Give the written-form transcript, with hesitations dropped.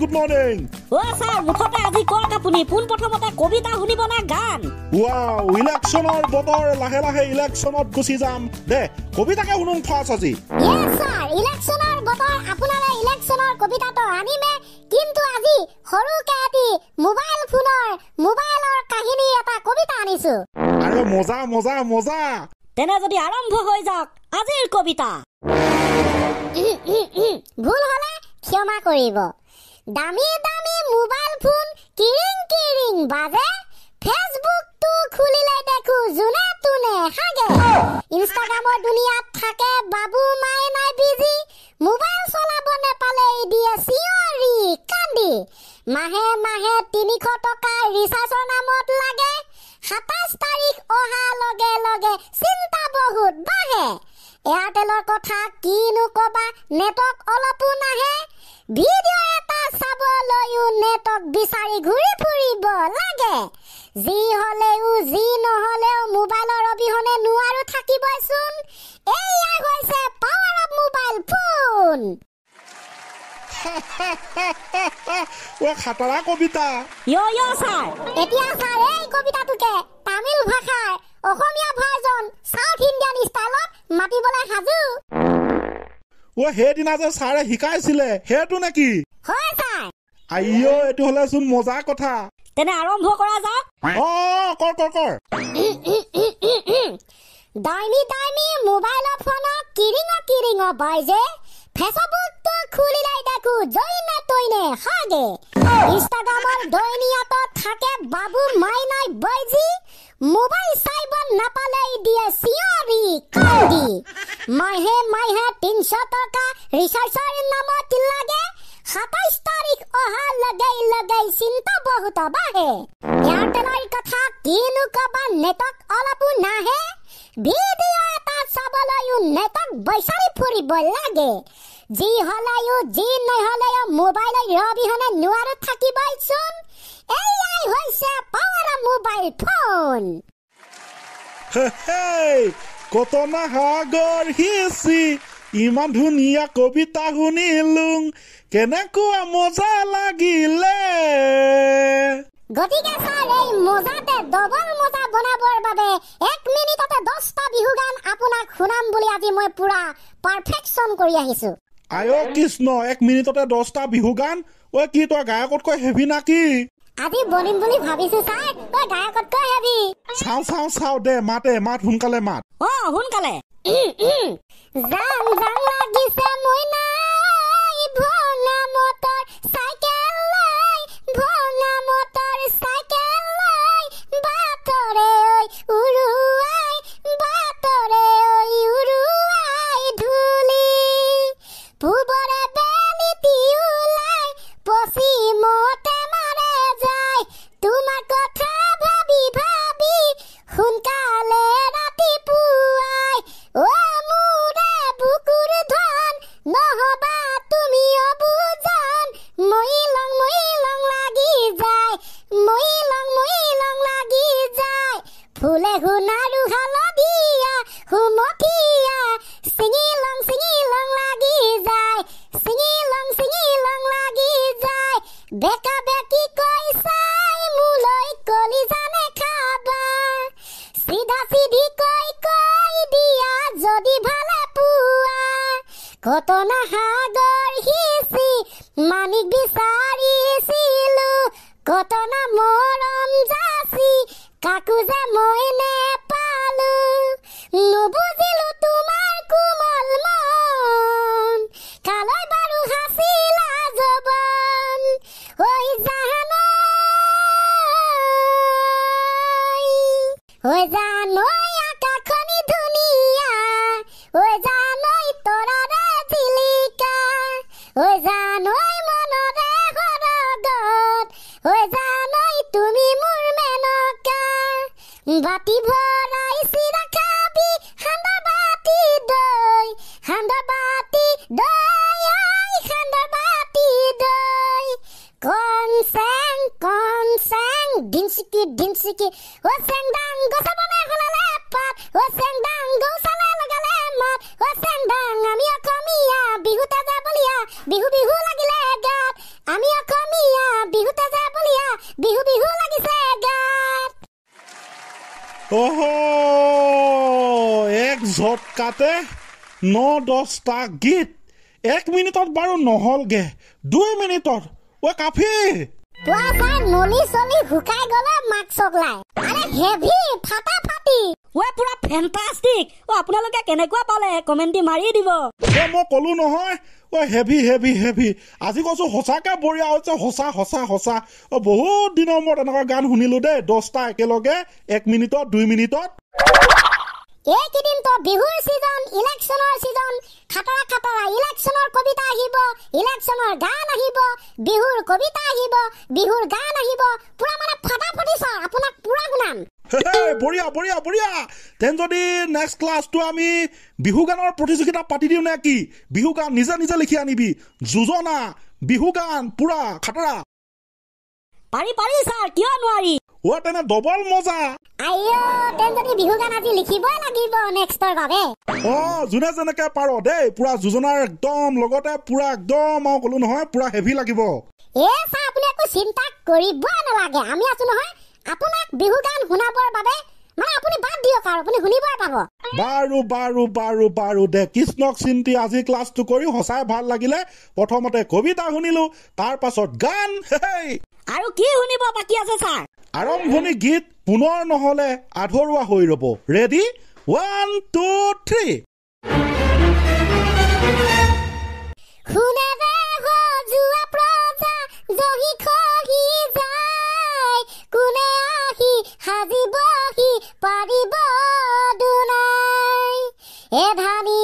good morning ও sir মুখতে আজি কক আপুনি পোন প্ৰথমতে কবিতা শুনিব না গান ওয়াও ইলেকশনৰ বতৰ লাহে লাহে ইলেকশনত গুচি যাম দে কবিতাকে শুনুম ফাৰ্ষ্ট আজি ইয়েস স্যাৰ ইলেকশনৰ বতৰ আপোনাৰে ইলেকশনৰ কবিতাটো আনিমে কিন্তু আজি সৰুকে এটি মোবাইলৰ কাহিনী এটা কবিতা আনিছো আৰে মজা মজা মজা তেনে যদি আৰম্ভ হৈ যাওক আজিৰ কবিতা ভুল হলে ক্ষমা কৰিব দামী দামী মোবাইল ফোন কিৰিং কিৰিং বাজে ফেসবুক তো খুলিলে দেখো জুনে তুনে হাগে ইনষ্টাগ্ৰামৰ দুনিয়াত থাকে বাবু মাই নাই বিজি মোবাইল চলাব নেপালে দিয়ে চিঞৰি কান্দি মাহে মাহে 300 টকা ৰিচাৰ্জৰ নামত লাগে 27 তাৰিখ অহা লগে লগে চিন্তা বহুত বাঢ়ে এয়াৰটেলৰ কথা কিনো কবা নেটৱৰ্ক অলপো নাহে ভিডিঅ' এটা চাবলৈও নেটৱৰ্ক বিচাৰি ঘূৰি ফুৰিব লাগে যি হলেও যি নহলেও মোবাইলৰ অবিহনে নোৱাৰো থাকিবচোন এয়া হৈছে পাৱাৰ অফ মোবাইল ফোন ও খাতৰা কবিতা ইয় স্যাৰ এতিয়া স্যাৰ এই কবিতাটোকে তামিল ভাষাৰ অসমীয়া ভাৰ্জন সাউথ ইণ্ডিয়ান ষ্টাইলত মাতিবলৈ সাজু ও সেইদিনা যে ছাৰে শিকাইছিলে সেইটো নেকি হয় স্যাৰ আইও এইটো হলেচোন মজা কথা তেনে আৰম্ভ কৰা যাওক কৰ দাইমি দাইমি মোবাইল ফোনত কিৰিং বাজে ফেসবুক তো খুলিলাই দেখো জইনে তইনে হাগে ইনষ্টাগ্ৰামৰ দৈনিয়াতত থাকে বাবু মাই নাই বাইজি মোবাইল চাইব নাপালে দিয়ে চিঞৰি কান্দি মাহে মাহে 300 টকা ৰিচাৰ্জৰ নামত লাগে 27 তাৰিখ অহা লগে লগে চিন্তা বহুত বাঢ়ে এয়াৰটেলৰ কথা কিনো কবা নেটৱৰ্ক অলপো নাহে ভিডিঅ' এটা চাবলৈও নেটৱৰ্ক বিচাৰি ফুৰিব লাগে যি হলেও যি নহলেও মোবাইলৰ অবিহনে নোৱাৰো থাকিবচোন এয়াই হৈছে পাৱাৰ অফ মোবাইল ফোন কতনা সাগৰ হিচি ইমান ধুনীয়া কবিতা শুনিলুং কেনেকুৱা মজা লাগিলে গতিকে স্যাৰ এই মজাতে ডবল মজা বনাবৰ বাবে 1 মিনিটতে 10টা বিহু গান আপোনাক শুনাম বুলি আজি মই পুৰা পাৰফেকশন কৰি আহিছো আয়ো কৃষ্ণ 1 মিনিটতে 10টা বিহু গান ও কি তই গায়কতকৈ হেভি নাকি আজি বনিম বুলি ভাবিছো স্যার তই গায়কতকৈ হেভি চাও দে মাত সোনকালে মাত সোনকালে জাং জাং লাগিছে মই নাই ভঙা মটৰ চাইকেল লৈ ভঙা মটৰ চাইকেল লৈ বাটৰে উৰুৱাই বাটৰে উৰুৱাই ধুলি পূবৰে বেলিটি ওলাই পশ্চিমতে মাৰে যায় তোমাৰ কথা ভাবি ভাবি সোনকালে ৰাতিপুৱাই মোৰে বুকুৰ ধন নহবা তুমি অবুজন মইলং লাগি যায় মইলং লাগি যায় ফুলে সোণাৰু হালধীয়া সুমথিয়া চিঙিলং লাগি যায় চিঙিলং লাগি যায় বেকা বেকি কৈ চাই মোলৈ কলি জানে খাবা চিধা চিধি কৈ দিয়া যদি ভালে পুৱা ঘটনা সাগৰ হিচি মানিক বিচাৰিছিলো ঘটনা মৰম যাচি কাকো যে মই নেপালো নুবুজিলো তোমাৰ কোমল মন কালৈ বাৰু হাছিলা জবন হৈ জানৈ আকাশনি ধুনীয়া হৈ জানৈ তৰাৰে জিলিকা হৈ জানৈ মনৰে সৰগত হৈ জানৈ তুমি মোৰ মেনকা বাতি ভৰাই চিৰা খাবি সান্দৰ বাতি দৈ কনচেং ডিনচিকি ও চেংদাং গছবনে হলালে পাত ও চেংদাং গৌচালে লগালে মাত ও চেংদাং আমি অসমীয়া বিহুতে যাবলিয়া বিহু লাগিলে গাত আমি বিহু বিহু লাগিছে গাত অহ এক ঝটকাতে 9-10টা গীত 1 মিনিটত বাৰু নহলগে 2 মিনিটত ও কাফি তোৱা চাই নলি চলি হুকাই গলে মাক চকলাই আৰে হেভি ফাটা ফাটি ওৱে পুৰা ফেন্টাস্টিক আপোনালোকে কেনেকুৱা পালে কমেন্ট মাৰি দিব মই কলো নহয় ও হেভি হেভি হেভি আজি কৈছো সঁচাকে বঢ়িয়া হৈছে সঁচা সঁচা সঁচা বহুত দিনৰ মূৰত এনেকুৱা গান শুনিলো দেই 10টা একেলগে 1 মিনিটত 2 মিনিটত এইকেইদিন তো বিহুৰ সিজন ইলেকশ্যনৰ সিজন খাতৰা খাতৰা ইলেকশ্যনৰ কবিতা আহিব ইলেকশ্যনৰ গান আহিব বিহুৰ কবিতা আহিব বিহুৰ গান আহিব পুৰা মানে ফাটাফাটি ছাৰ আপোনাক পুৰা গুণাম বঢ়িয়া বঢ়িয়া বঢ়িয়া তেন যদি নেক্সট ক্লাছটো আমি বিহু গানৰ প্ৰতিযোগিতা পাতি দিওঁ নে কি বিহু গান নিজে নিজে লিখি আনিবি যোজনা বিহু গান পুৰা খাতৰা পাৰি পাৰি ছাৰ কিয় নোৱাৰি ও তেনে ডবল মজা আইও তেন যদি বিহু গান আজি লিখিবই লাগিব নেক্সটৰ বাবে যোনে যেনেকে পাৰ দেই পুৰা যোজনাৰ একদম লগতে পুৰা একদম মই কলো নহয় পুৰা হেভি লাগিব ছাৰ আপুনি একো চিন্তা কৰিবই নালাগে আমি আছো নহয় আপোনাক বিহু গান শুনাবৰ বাবে মানে আপুনি বাদ দিয়ক আৰু আপুনি শুনিবই পাব বাৰু বাৰু বাৰু বাৰু দে কৃষ্ণক চিন্তি আজি ক্লাছটো কৰি সঁচাই ভাল লাগিলে প্ৰথমতে কবিতা শুনিলো তাৰ পাছত গান আৰু কি শুনিব বাকী আছে ছাৰ আৰম্ভণি গীত পুনৰ নহলে আধৰুৱা হৈ ৰব ৰেডি 1 2 3 শুনে দে হজুৱা প্ৰজা জহি খহি যায় কোনে আহি সাজিবহি পাৰিব দুনাই এ ধানী